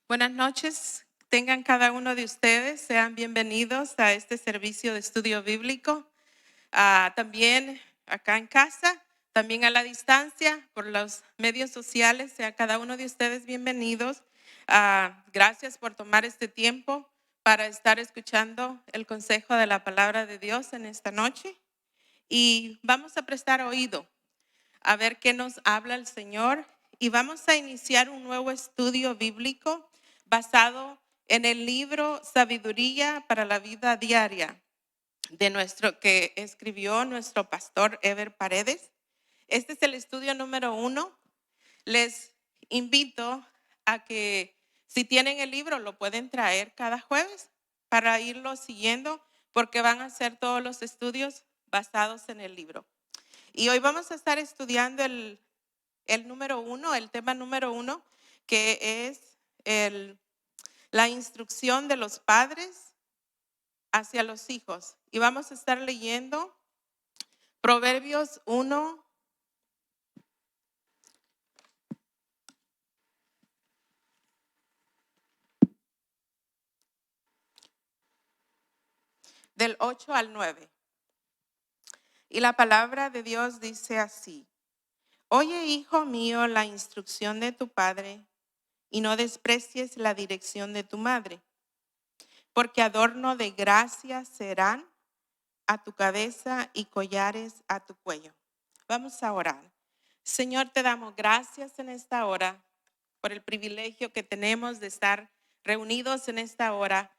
Buenas noches, tengan cada uno de ustedes, sean bienvenidos a este servicio de estudio bíblico. También acá en casa, también a la distancia, por los medios sociales, sean cada uno de ustedes bienvenidos. Gracias por tomar este tiempo para estar escuchando el consejo de la palabra de Dios en esta noche. Y vamos a prestar oído a ver qué nos habla el Señor. Y vamos a iniciar un nuevo estudio bíblico basado en el libro Sabiduría para la Vida Diaria que escribió nuestro pastor Ever Paredes. Este es el estudio número 1. Les invito a que si tienen el libro lo pueden traer cada jueves para irlo siguiendo, porque van a ser todos los estudios basados en el libro. Y hoy vamos a estar estudiando el número 1, el tema número 1, que es la instrucción de los padres hacia los hijos. Y vamos a estar leyendo Proverbios 1, del 8 al 9. Y la palabra de Dios dice así: Oye, hijo mío, la instrucción de tu padre, y no desprecies la dirección de tu madre, porque adorno de gracia serán a tu cabeza y collares a tu cuello. Vamos a orar. Señor, te damos gracias en esta hora por el privilegio que tenemos de estar reunidos en esta hora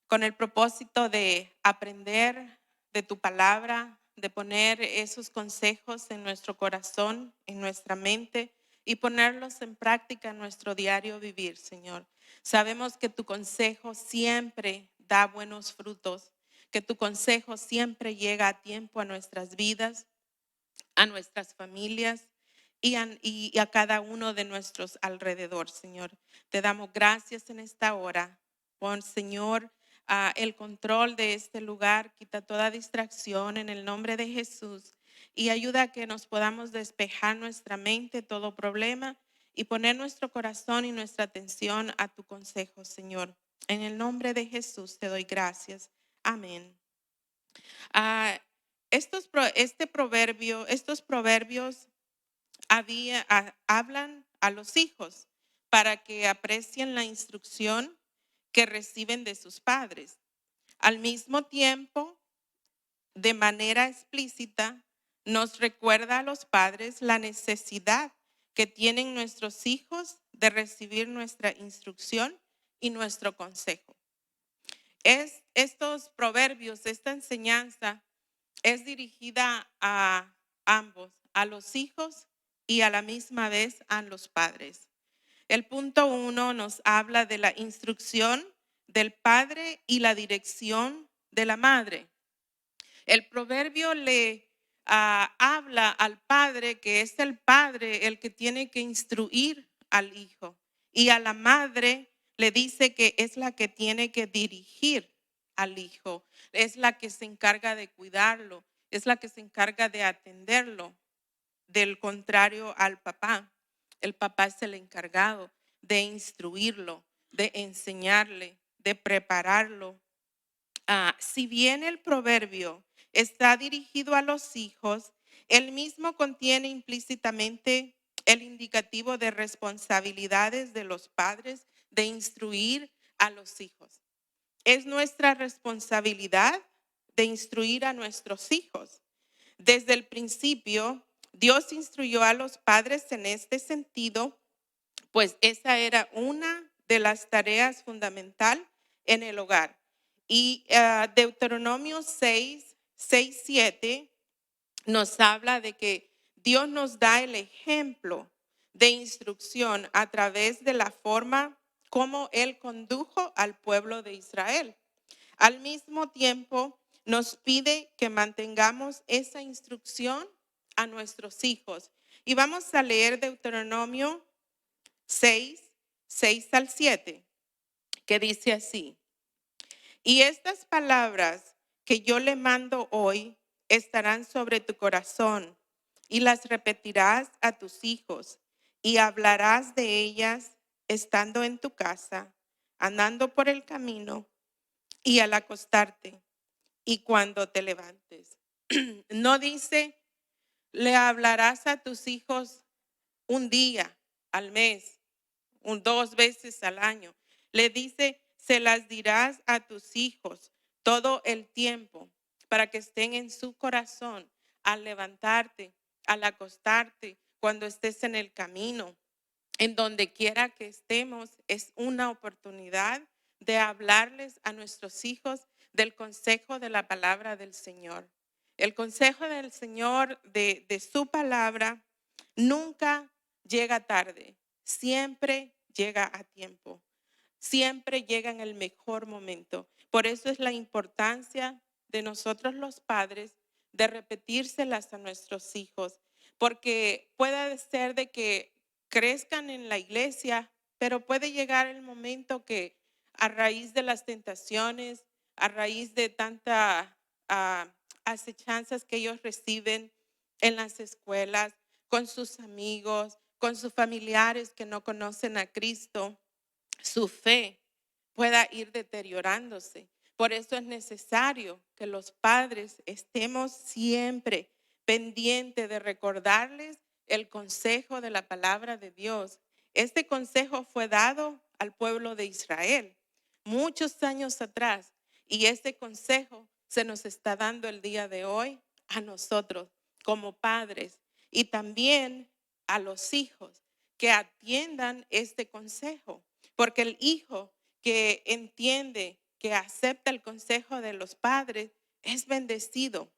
con el propósito de aprender de tu palabra, de poner esos consejos en nuestro corazón, en nuestra mente y ponerlos en práctica en nuestro diario vivir, Señor. Sabemos que tu consejo siempre da buenos frutos, que tu consejo siempre llega a tiempo a nuestras vidas, a nuestras familias y a cada uno de nuestros alrededor, Señor. Te damos gracias en esta hora. Pon, Señor, el control de este lugar, quita toda distracción en el nombre de Jesús y ayuda a que nos podamos despejar nuestra mente, todo problema, y poner nuestro corazón y nuestra atención a tu consejo, Señor. En el nombre de Jesús te doy gracias. Amén. Estos proverbios hablan a los hijos para que aprecien la instrucción que reciben de sus padres. Al mismo tiempo, de manera explícita, nos recuerda a los padres la necesidad que tienen nuestros hijos de recibir nuestra instrucción y nuestro consejo. Estos proverbios, esta enseñanza es dirigida a ambos, a los hijos y a la misma vez a los padres. El punto 1 nos habla de la instrucción del padre y la dirección de la madre. El proverbio le habla al padre, que es el padre el que tiene que instruir al hijo, y a la madre le dice que es la que tiene que dirigir al hijo, es la que se encarga de cuidarlo, es la que se encarga de atenderlo. Del contrario al papá, el papá es el encargado de instruirlo, de enseñarle, de prepararlo. Si bien el proverbio está dirigido a los hijos, el mismo contiene implícitamente el indicativo de responsabilidades de los padres de instruir a los hijos. Es nuestra responsabilidad de instruir a nuestros hijos. Desde el principio, Dios instruyó a los padres en este sentido, pues esa era una de las tareas fundamentales en el hogar. Y Deuteronomio 6:7 nos habla de que Dios nos da el ejemplo de instrucción a través de la forma como Él condujo al pueblo de Israel. Al mismo tiempo, nos pide que mantengamos esa instrucción a nuestros hijos. Y vamos a leer Deuteronomio 6 al 7, que dice así: Y estas palabras que yo le mando hoy estarán sobre tu corazón, y las repetirás a tus hijos, y hablarás de ellas estando en tu casa, andando por el camino y al acostarte y cuando te levantes. No dice, le hablarás a tus hijos un día al mes, dos veces al año. Le dice, se las dirás a tus hijos todo el tiempo para que estén en su corazón al levantarte, al acostarte, cuando estés en el camino. En donde quiera que estemos, es una oportunidad de hablarles a nuestros hijos del consejo de la palabra del Señor. El consejo del Señor de su palabra nunca llega tarde, siempre llega a tiempo, siempre llega en el mejor momento. Por eso es la importancia de nosotros los padres de repetírselas a nuestros hijos, porque puede ser de que crezcan en la iglesia, pero puede llegar el momento que a raíz de las tentaciones, a raíz de tanta acechanzas que ellos reciben en las escuelas, con sus amigos, con sus familiares que no conocen a Cristo, su fe pueda ir deteriorándose. Por eso es necesario que los padres estemos siempre pendientes de recordarles el consejo de la palabra de Dios. Este consejo fue dado al pueblo de Israel muchos años atrás y este consejo se nos está dando el día de hoy a nosotros como padres y también a los hijos que atiendan este consejo. Porque el hijo que entiende, que acepta el consejo de los padres, es bendecido.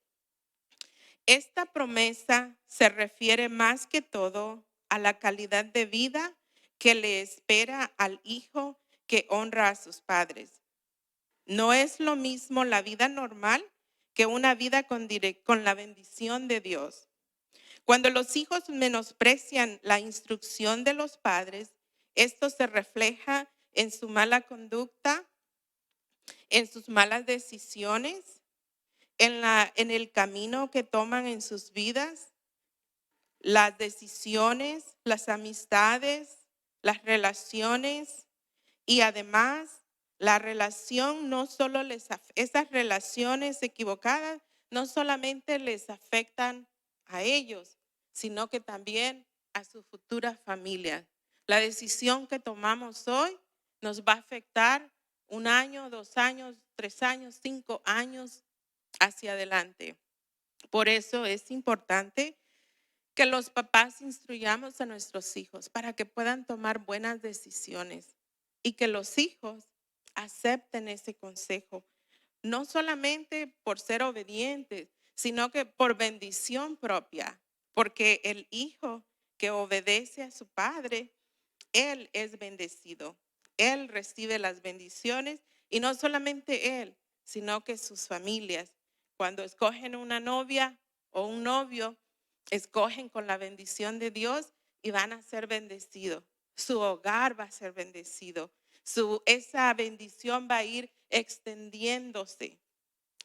Esta promesa se refiere más que todo a la calidad de vida que le espera al hijo que honra a sus padres. No es lo mismo la vida normal que una vida con la bendición de Dios. Cuando los hijos menosprecian la instrucción de los padres, esto se refleja en su mala conducta, en sus malas decisiones, en el camino que toman en sus vidas, las decisiones, las amistades, las relaciones y además la relación no solo esas relaciones equivocadas no solamente les afectan a ellos, sino que también a su futura familia. La decisión que tomamos hoy nos va a afectar 1 año, 2 años, 3 años, 5 años hacia adelante. Por eso es importante que los papás instruyamos a nuestros hijos para que puedan tomar buenas decisiones y que los hijos acepten ese consejo, no solamente por ser obedientes, sino que por bendición propia, porque el hijo que obedece a su padre, él es bendecido, él recibe las bendiciones y no solamente él, sino que sus familias, cuando escogen una novia o un novio, escogen con la bendición de Dios y van a ser bendecidos. Su hogar va a ser bendecido. Esa bendición va a ir extendiéndose.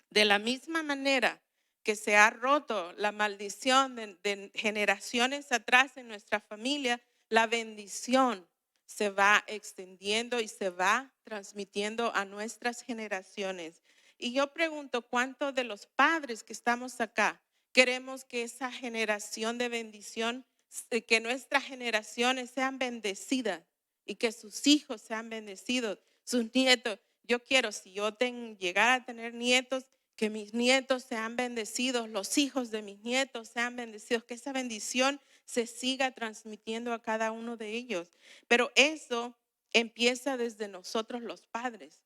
De la misma manera que se ha roto la maldición de generaciones atrás en nuestra familia, la bendición se va extendiendo y se va transmitiendo a nuestras generaciones. Y yo pregunto, ¿cuántos de los padres que estamos acá queremos que esa generación de bendición, que nuestras generaciones sean bendecidas y que sus hijos sean bendecidos, sus nietos? Yo quiero, si yo llegara a tener nietos, que mis nietos sean bendecidos, los hijos de mis nietos sean bendecidos, que esa bendición se siga transmitiendo a cada uno de ellos. Pero eso empieza desde nosotros los padres,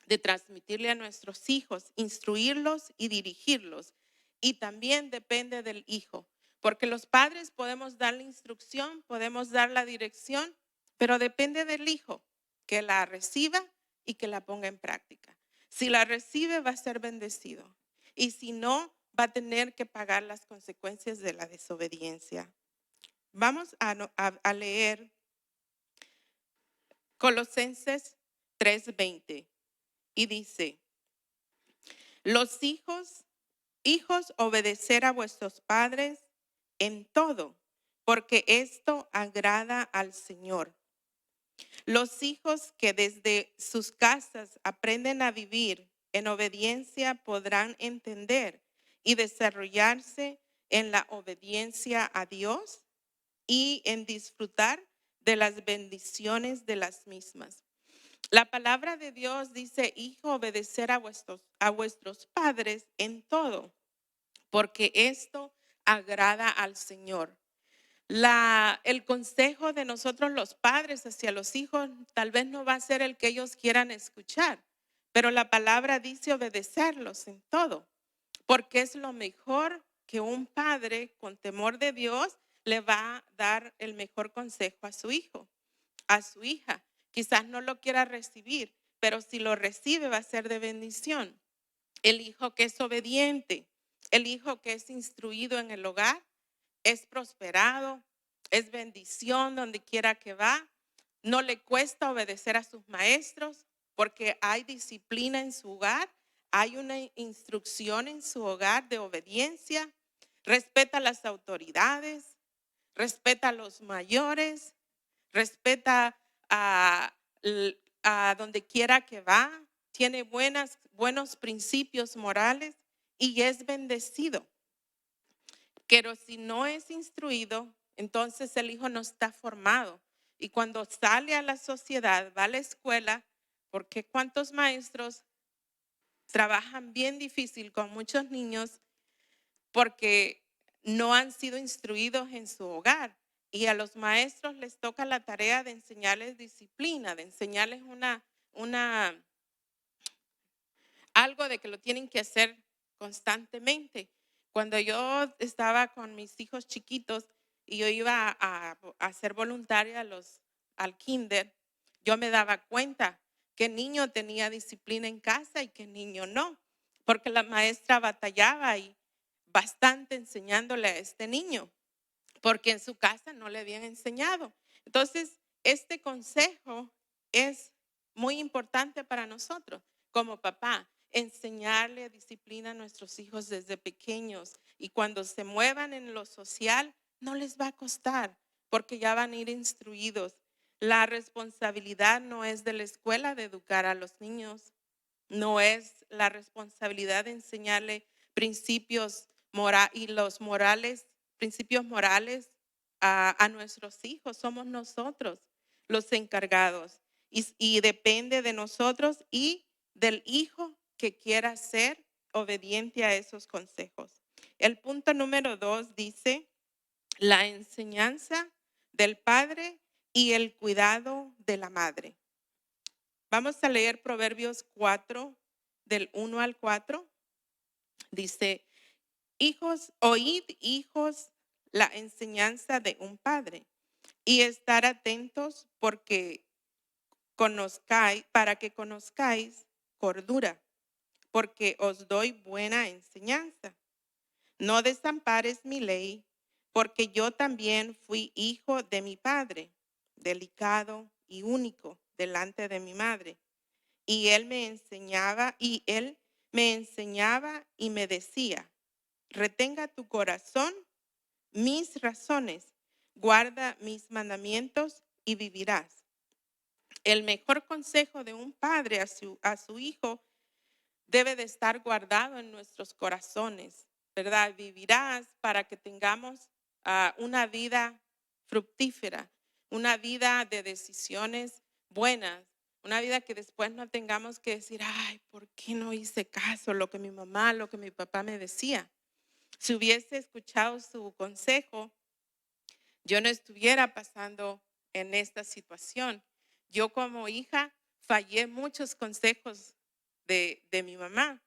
de transmitirle a nuestros hijos, instruirlos y dirigirlos. Y también depende del hijo, porque los padres podemos dar la instrucción, podemos dar la dirección, pero depende del hijo que la reciba y que la ponga en práctica. Si la recibe, va a ser bendecido. Y si no, va a tener que pagar las consecuencias de la desobediencia. Vamos a leer Colosenses 3:20 y dice: los hijos, obedecer a vuestros padres en todo, porque esto agrada al Señor. Los hijos que desde sus casas aprenden a vivir en obediencia podrán entender y desarrollarse en la obediencia a Dios y en disfrutar de las bendiciones de las mismas. La palabra de Dios dice, hijo, obedecer a vuestros padres en todo, porque esto agrada al Señor. El consejo de nosotros los padres hacia los hijos tal vez no va a ser el que ellos quieran escuchar, pero la palabra dice obedecerlos en todo, porque es lo mejor que un padre con temor de Dios le va a dar el mejor consejo a su hijo, a su hija. Quizás no lo quiera recibir, pero si lo recibe va a ser de bendición. El hijo que es obediente, el hijo que es instruido en el hogar, es prosperado, es bendición donde quiera que va. No le cuesta obedecer a sus maestros porque hay disciplina en su hogar, hay una instrucción en su hogar de obediencia, respeta a las autoridades, respeta a los mayores, respeta a, a donde quiera que va, tiene buenos principios morales y es bendecido. Pero si no es instruido, entonces el hijo no está formado. Y cuando sale a la sociedad, va a la escuela, porque cuántos maestros trabajan bien difícil con muchos niños porque no han sido instruidos en su hogar. Y a los maestros les toca la tarea de enseñarles disciplina, de enseñarles algo de que lo tienen que hacer constantemente. Cuando yo estaba con mis hijos chiquitos y yo iba a ser voluntaria al kinder, yo me daba cuenta que niño tenía disciplina en casa y que niño no, porque la maestra batallaba y bastante enseñándole a este niño, porque en su casa no le habían enseñado. Entonces, este consejo es muy importante para nosotros como papá, enseñarle disciplina a nuestros hijos desde pequeños y cuando se muevan en lo social, no les va a costar porque ya van a ir instruidos. La responsabilidad no es de la escuela de educar a los niños, no es la responsabilidad de enseñarle principios y los morales, principios morales a nuestros hijos. Somos nosotros los encargados y depende de nosotros y del hijo que quiera ser obediente a esos consejos. El punto número 2 dice la enseñanza del padre y el cuidado de la madre. Vamos a leer Proverbios 4, del 1 al 4. Dice, hijos, oíd, hijos, la enseñanza de un padre y estar atentos para que conozcáis cordura, porque os doy buena enseñanza. No desampares mi ley, porque yo también fui hijo de mi padre, delicado y único delante de mi madre. Y él me enseñaba y me decía, retenga tu corazón mis razones, guarda mis mandamientos y vivirás. El mejor consejo de un padre a su hijo debe de estar guardado en nuestros corazones, ¿verdad? Vivirás para que tengamos una vida fructífera, una vida de decisiones buenas, una vida que después no tengamos que decir, ay, ¿por qué no hice caso lo que mi mamá, lo que mi papá me decía? Si hubiese escuchado su consejo, yo no estuviera pasando en esta situación. Yo como hija fallé muchos consejos de mi mamá.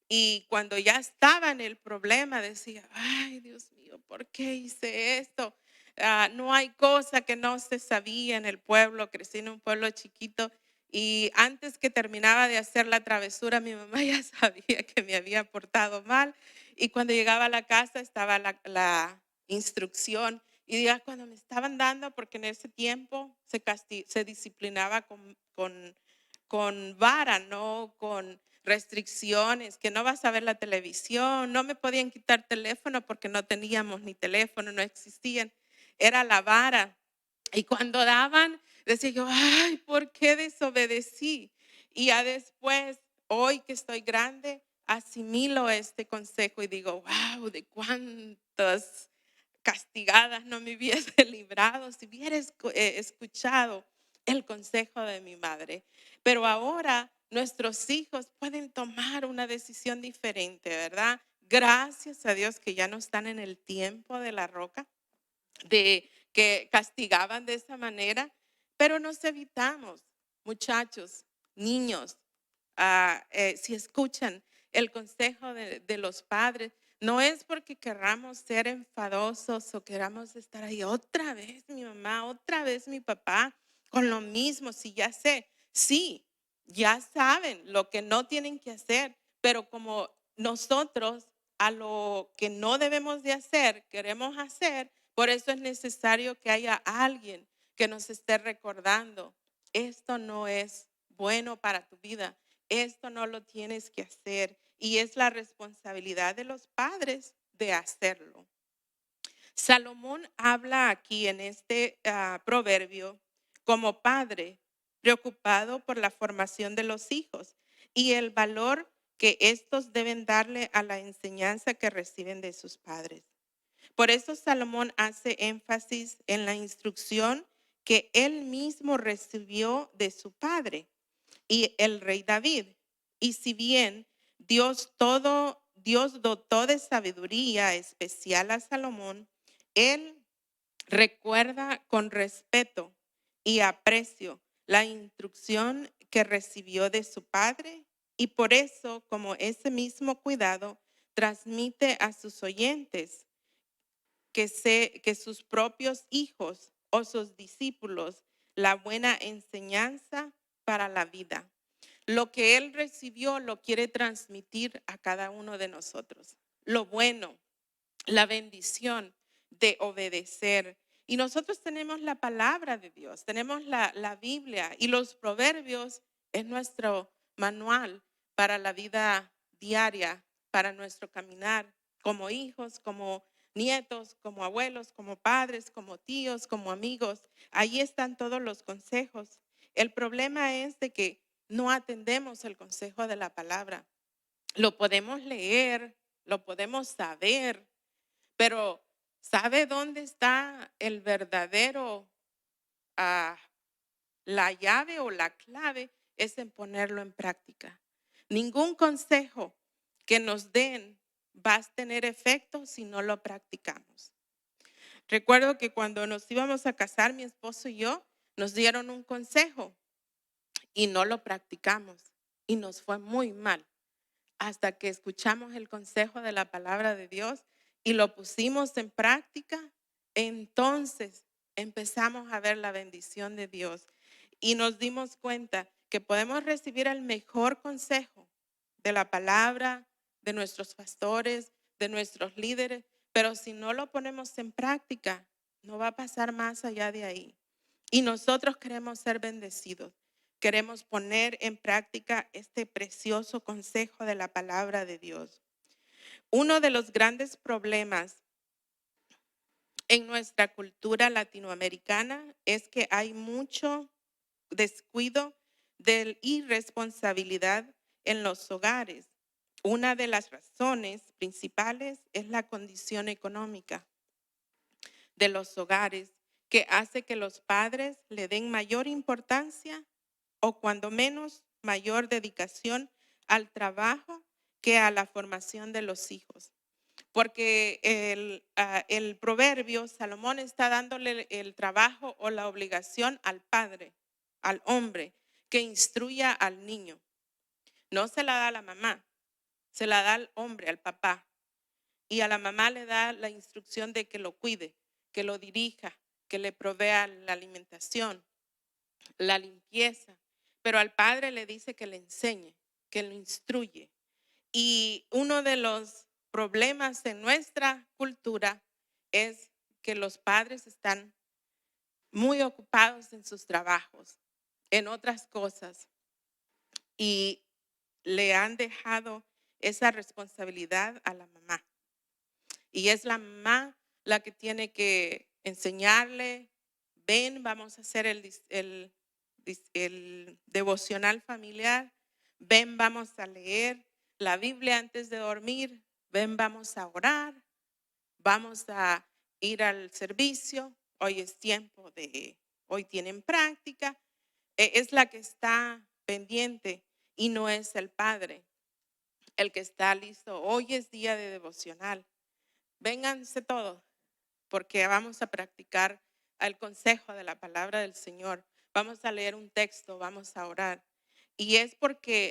Y cuando ya estaba en el problema decía, ay Dios mío, ¿por qué hice esto? No hay cosa que no se sabía en el pueblo, crecí en un pueblo chiquito y antes que terminaba de hacer la travesura, mi mamá ya sabía que me había portado mal y cuando llegaba a la casa estaba la instrucción y ya cuando me estaban dando, porque en ese tiempo se disciplinaba con vara, no con restricciones, que no vas a ver la televisión, no me podían quitar teléfono porque no teníamos ni teléfono, no existían, era la vara. Y cuando daban, decía yo, ay, ¿por qué desobedecí? Y ya después, hoy que estoy grande, asimilo este consejo y digo, wow, de cuántas castigadas no me hubiese librado si hubiera escuchado el consejo de mi madre. Pero ahora nuestros hijos pueden tomar una decisión diferente, ¿verdad? Gracias a Dios que ya no están en el tiempo de la roca, de que castigaban de esa manera, pero nos evitamos, muchachos, niños, si escuchan el consejo de los padres, no es porque querramos ser enfadosos o queramos estar ahí otra vez mi mamá, otra vez mi papá, con lo mismo, si ya sé, sí, ya saben lo que no tienen que hacer, pero como nosotros a lo que no debemos de hacer, queremos hacer, por eso es necesario que haya alguien que nos esté recordando, esto no es bueno para tu vida, esto no lo tienes que hacer y es la responsabilidad de los padres de hacerlo. Salomón habla aquí en este proverbio como padre preocupado por la formación de los hijos y el valor que estos deben darle a la enseñanza que reciben de sus padres. Por eso Salomón hace énfasis en la instrucción que él mismo recibió de su padre y el rey David. Y si bien Dios dotó de sabiduría especial a Salomón, él recuerda con respeto y aprecio la instrucción que recibió de su padre y por eso, como ese mismo cuidado, transmite a sus oyentes que sus propios hijos o sus discípulos la buena enseñanza para la vida. Lo que él recibió lo quiere transmitir a cada uno de nosotros. Lo bueno, la bendición de obedecer. Y nosotros tenemos la palabra de Dios, tenemos la Biblia y los proverbios es nuestro manual para la vida diaria, para nuestro caminar como hijos, como nietos, como abuelos, como padres, como tíos, como amigos. Ahí están todos los consejos. El problema es de que no atendemos el consejo de la palabra. Lo podemos leer, lo podemos saber, pero ¿sabe dónde está el verdadero, ah, la llave o la clave? Es en ponerlo en práctica. Ningún consejo que nos den va a tener efecto si no lo practicamos. Recuerdo que cuando nos íbamos a casar, mi esposo y yo, nos dieron un consejo y no lo practicamos y nos fue muy mal hasta que escuchamos el consejo de la palabra de Dios y lo pusimos en práctica, entonces empezamos a ver la bendición de Dios y nos dimos cuenta que podemos recibir el mejor consejo de la palabra, de nuestros pastores, de nuestros líderes, pero si no lo ponemos en práctica, no va a pasar más allá de ahí. Y nosotros queremos ser bendecidos. Queremos poner en práctica este precioso consejo de la palabra de Dios. Uno de los grandes problemas en nuestra cultura latinoamericana es que hay mucho descuido de irresponsabilidad en los hogares. Una de las razones principales es la condición económica de los hogares que hace que los padres le den mayor importancia o cuando menos mayor dedicación al trabajo que a la formación de los hijos. Porque el proverbio, Salomón está dándole el trabajo o la obligación al padre, al hombre, que instruya al niño. No se la da a la mamá, se la da al hombre, al papá. Y a la mamá le da la instrucción de que lo cuide, que lo dirija, que le provea la alimentación, la limpieza, pero al padre le dice que le enseñe, que lo instruye. Y uno de los problemas en nuestra cultura es que los padres están muy ocupados en sus trabajos, en otras cosas, y le han dejado esa responsabilidad a la mamá. Y es la mamá la que tiene que enseñarle, ven, vamos a hacer el devocional familiar, ven, vamos a leer la Biblia antes de dormir, ven, vamos a orar, vamos a ir al servicio, hoy es tiempo hoy tienen práctica. Es la que está pendiente y no es el padre el que está listo. Hoy es día de devocional. Vénganse todos porque vamos a practicar el consejo de la palabra del Señor. Vamos a leer un texto, vamos a orar. Y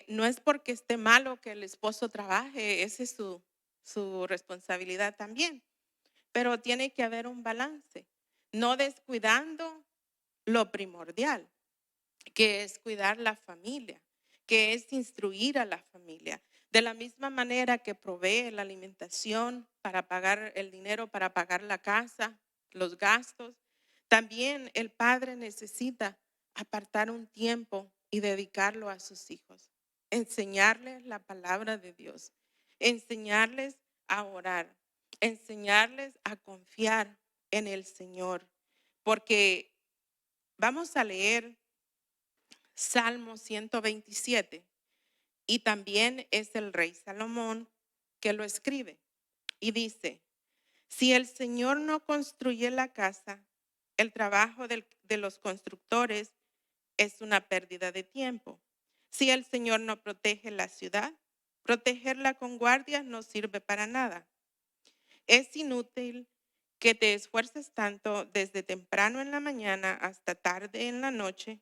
no es porque esté malo que el esposo trabaje, esa es su responsabilidad también. Pero tiene que haber un balance, no descuidando lo primordial, que es cuidar la familia, que es instruir a la familia. De la misma manera que provee la alimentación para pagar el dinero, para pagar la casa, los gastos, también el padre necesita apartar un tiempo y dedicarlo a sus hijos. Enseñarles la palabra de Dios, enseñarles a orar, enseñarles a confiar en el Señor. Porque vamos a leer Salmo 127 y también es el rey Salomón que lo escribe y dice: si el Señor no construye la casa, el trabajo de los constructores es una pérdida de tiempo. Si el Señor no protege la ciudad, protegerla con guardias no sirve para nada. Es inútil que te esfuerces tanto desde temprano en la mañana hasta tarde en la noche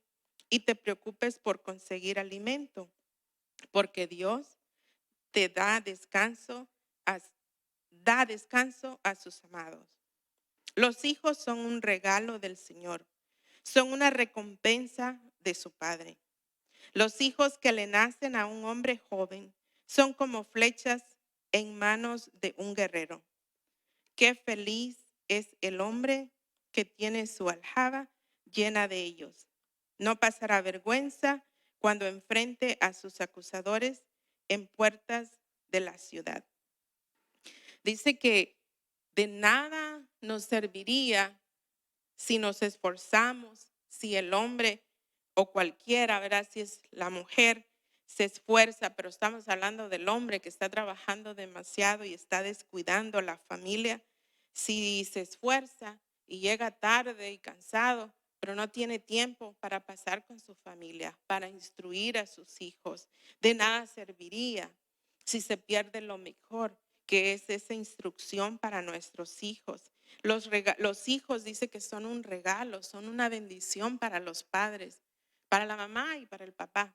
y te preocupes por conseguir alimento, porque Dios te da descanso a sus amados. Los hijos son un regalo del Señor, son una recompensa de su Padre. Los hijos que le nacen a un hombre joven son como flechas en manos de un guerrero. Qué feliz es el hombre que tiene su aljaba llena de ellos. No pasará vergüenza cuando enfrente a sus acusadores en puertas de la ciudad. Dice que de nada nos serviría si nos esforzamos, si el hombre o cualquiera, ¿verdad? Si es la mujer, se esfuerza, pero estamos hablando del hombre que está trabajando demasiado y está descuidando a la familia. Si se esfuerza y llega tarde y cansado, pero no tiene tiempo para pasar con su familia, para instruir a sus hijos, de nada serviría si se pierde lo mejor, que es esa instrucción para nuestros hijos. Los hijos dice que son un regalo, son una bendición para los padres, para la mamá y para el papá.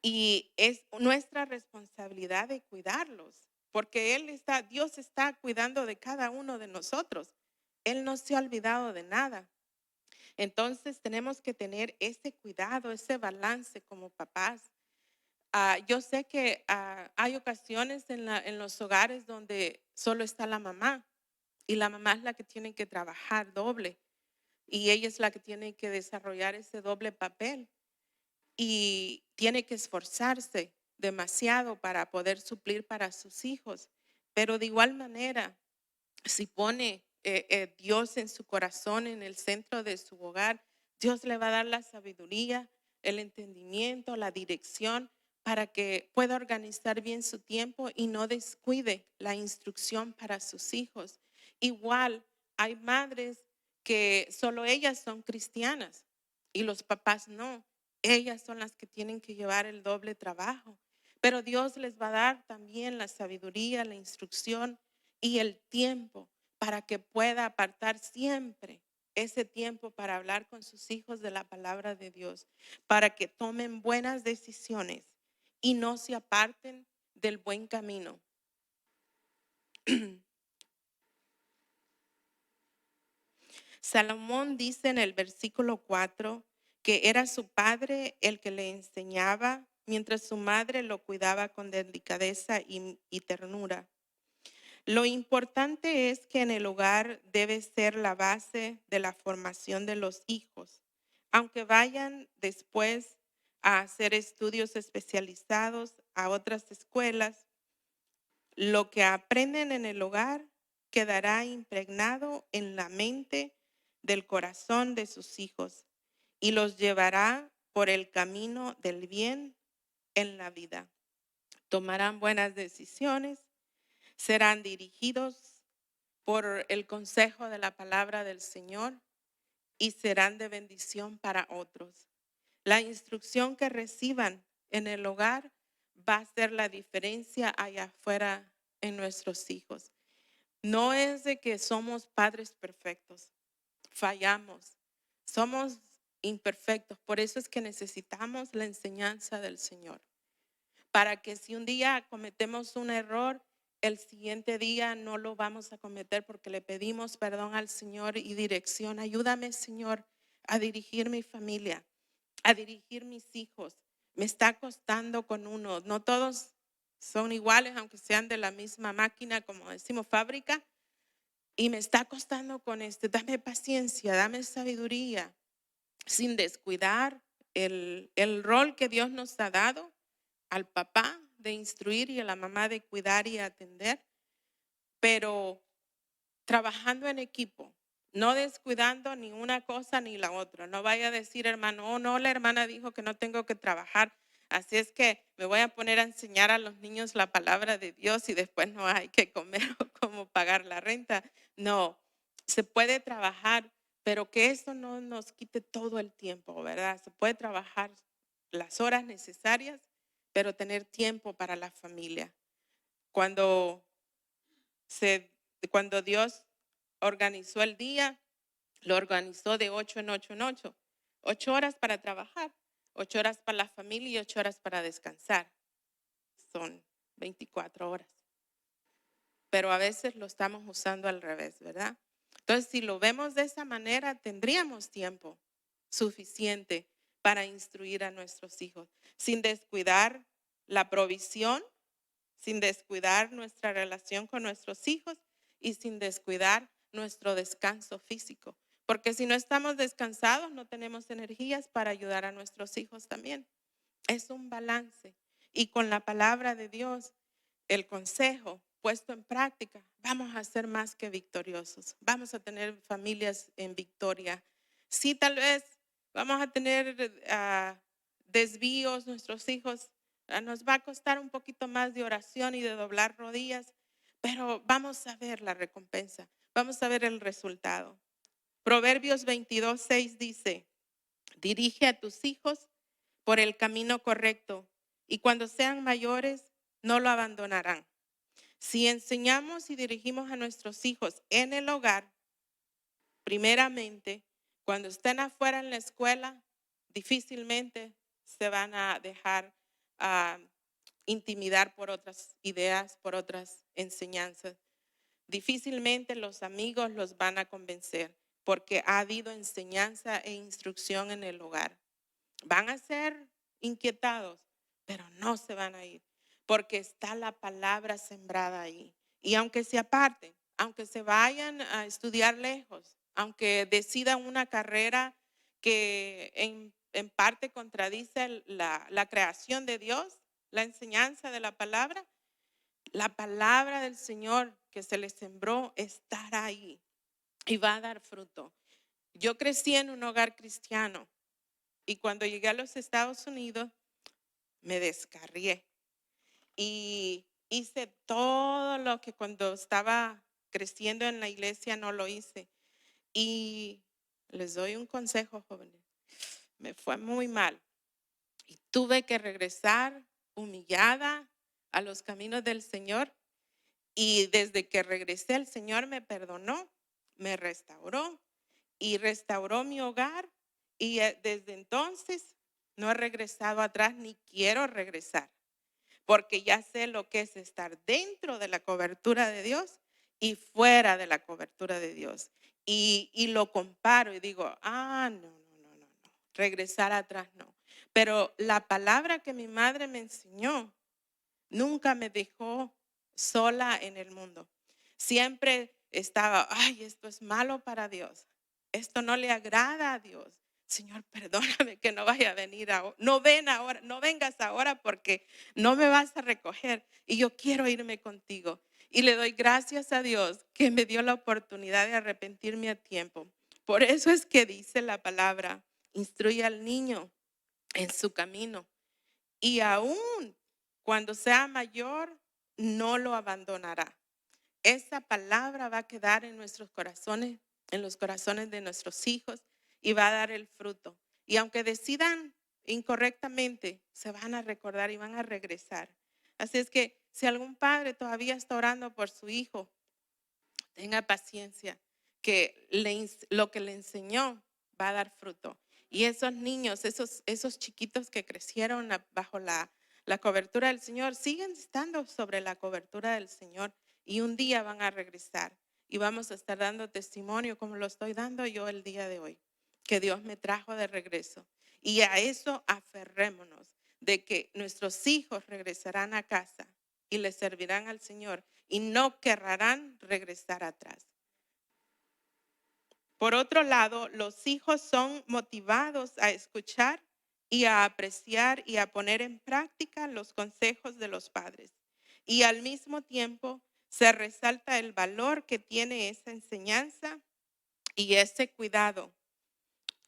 Y es nuestra responsabilidad de cuidarlos, porque Dios está cuidando de cada uno de nosotros. Él no se ha olvidado de nada. Entonces tenemos que tener ese cuidado, ese balance como papás. Yo sé que hay ocasiones en los hogares donde solo está la mamá y la mamá es la que tiene que trabajar doble y ella es la que tiene que desarrollar ese doble papel y tiene que esforzarse demasiado para poder suplir para sus hijos. Pero de igual manera, si pone Dios en su corazón, en el centro de su hogar, Dios le va a dar la sabiduría, el entendimiento, la dirección para que pueda organizar bien su tiempo y no descuide la instrucción para sus hijos. Igual hay madres que solo ellas son cristianas y los papás no. Ellas son las que tienen que llevar el doble trabajo. Pero Dios les va a dar también la sabiduría, la instrucción y el tiempo para que pueda apartar siempre ese tiempo para hablar con sus hijos de la palabra de Dios, para que tomen buenas decisiones y no se aparten del buen camino. Salomón dice en el versículo 4 que era su padre el que le enseñaba, mientras su madre lo cuidaba con delicadeza y ternura. Lo importante es que en el hogar debe ser la base de la formación de los hijos, aunque vayan después a hacer estudios especializados a otras escuelas. Lo que aprenden en el hogar quedará impregnado en la mente del corazón de sus hijos y los llevará por el camino del bien en la vida. Tomarán buenas decisiones, serán dirigidos por el consejo de la palabra del Señor y serán de bendición para otros. La instrucción que reciban en el hogar va a hacer la diferencia allá afuera en nuestros hijos. No es de que somos padres perfectos, fallamos, somos imperfectos. Por eso es que necesitamos la enseñanza del Señor. Para que si un día cometemos un error, el siguiente día no lo vamos a cometer porque le pedimos perdón al Señor y dirección. Ayúdame, Señor, a dirigir mi familia, a dirigir mis hijos. Me está costando con uno. No todos son iguales, aunque sean de la misma máquina, como decimos, fábrica. Y me está costando con este. Dame paciencia, dame sabiduría, sin descuidar el rol que Dios nos ha dado al papá de instruir y a la mamá de cuidar y atender, pero trabajando en equipo, no descuidando ni una cosa ni la otra. No vaya a decir, hermano, oh no, la hermana dijo que no tengo que trabajar, así es que me voy a poner a enseñar a los niños la palabra de Dios y después no hay que comer o cómo pagar la renta. No, se puede trabajar, pero que eso no nos quite todo el tiempo, ¿verdad? Se puede trabajar las horas necesarias, pero tener tiempo para la familia. Cuando cuando Dios organizó el día, lo organizó de 8 en 8 en 8. 8 horas para trabajar, 8 horas para la familia y 8 horas para descansar. Son 24 horas. Pero a veces lo estamos usando al revés, ¿verdad? Entonces, si lo vemos de esa manera, tendríamos tiempo suficiente para instruir a nuestros hijos, sin descuidar la provisión, sin descuidar nuestra relación con nuestros hijos y sin descuidar nuestro descanso físico. Porque si no estamos descansados, no tenemos energías para ayudar a nuestros hijos también. Es un balance. Y con la palabra de Dios, el consejo puesto en práctica, vamos a ser más que victoriosos. Vamos a tener familias en victoria. Sí, tal vez vamos a tener desvíos, nuestros hijos. Nos va a costar un poquito más de oración y de doblar rodillas, pero vamos a ver la recompensa. Vamos a ver el resultado. Proverbios 22:6 dice, dirige a tus hijos por el camino correcto y cuando sean mayores no lo abandonarán. Si enseñamos y dirigimos a nuestros hijos en el hogar, primeramente, cuando estén afuera en la escuela, difícilmente se van a dejar intimidar por otras ideas, por otras enseñanzas. Difícilmente los amigos los van a convencer porque ha habido enseñanza e instrucción en el hogar. Van a ser inquietados, pero no se van a ir porque está la palabra sembrada ahí. Y aunque se aparten, aunque se vayan a estudiar lejos, aunque decidan una carrera que en parte contradice la creación de Dios, la enseñanza de la palabra del Señor que se les sembró estará ahí y va a dar fruto. Yo crecí en un hogar cristiano y cuando llegué a los Estados Unidos me descarrié y hice todo lo que cuando estaba creciendo en la iglesia no lo hice. Y les doy un consejo, jóvenes. Me fue muy mal y tuve que regresar humillada a los caminos del Señor. Y desde que regresé, el Señor me perdonó, me restauró y restauró mi hogar. Y desde entonces no he regresado atrás ni quiero regresar, porque ya sé lo que es estar dentro de la cobertura de Dios y fuera de la cobertura de Dios. Y lo comparo y digo, no, regresar atrás no. Pero la palabra que mi madre me enseñó nunca me dejó sola en el mundo. Siempre estaba, ay, esto es malo para Dios. Esto no le agrada a Dios. Señor, perdóname que no vaya a venir ahora. No ven ahora, no vengas ahora porque no me vas a recoger y yo quiero irme contigo. Y le doy gracias a Dios que me dio la oportunidad de arrepentirme a tiempo. Por eso es que dice la palabra, instruye al niño en su camino y aún cuando sea mayor, no lo abandonará. Esa palabra va a quedar en nuestros corazones, en los corazones de nuestros hijos y va a dar el fruto. Y aunque decidan incorrectamente, se van a recordar y van a regresar. Así es que si algún padre todavía está orando por su hijo, tenga paciencia, que lo que le enseñó va a dar fruto. Y esos niños, esos chiquitos que crecieron bajo la cobertura del Señor, siguen estando sobre la cobertura del Señor y un día van a regresar. Y vamos a estar dando testimonio como lo estoy dando yo el día de hoy, que Dios me trajo de regreso. Y a eso aferrémonos, de que nuestros hijos regresarán a casa y le servirán al Señor y no querrán regresar atrás. Por otro lado, los hijos son motivados a escuchar y a apreciar y a poner en práctica los consejos de los padres. Y al mismo tiempo se resalta el valor que tiene esa enseñanza y ese cuidado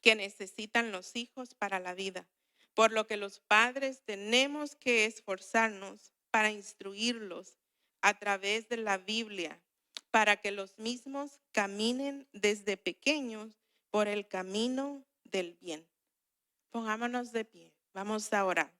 que necesitan los hijos para la vida. Por lo que los padres tenemos que esforzarnos para instruirlos a través de la Biblia, para que los mismos caminen desde pequeños por el camino del bien. Pongámonos de pie, vamos a orar.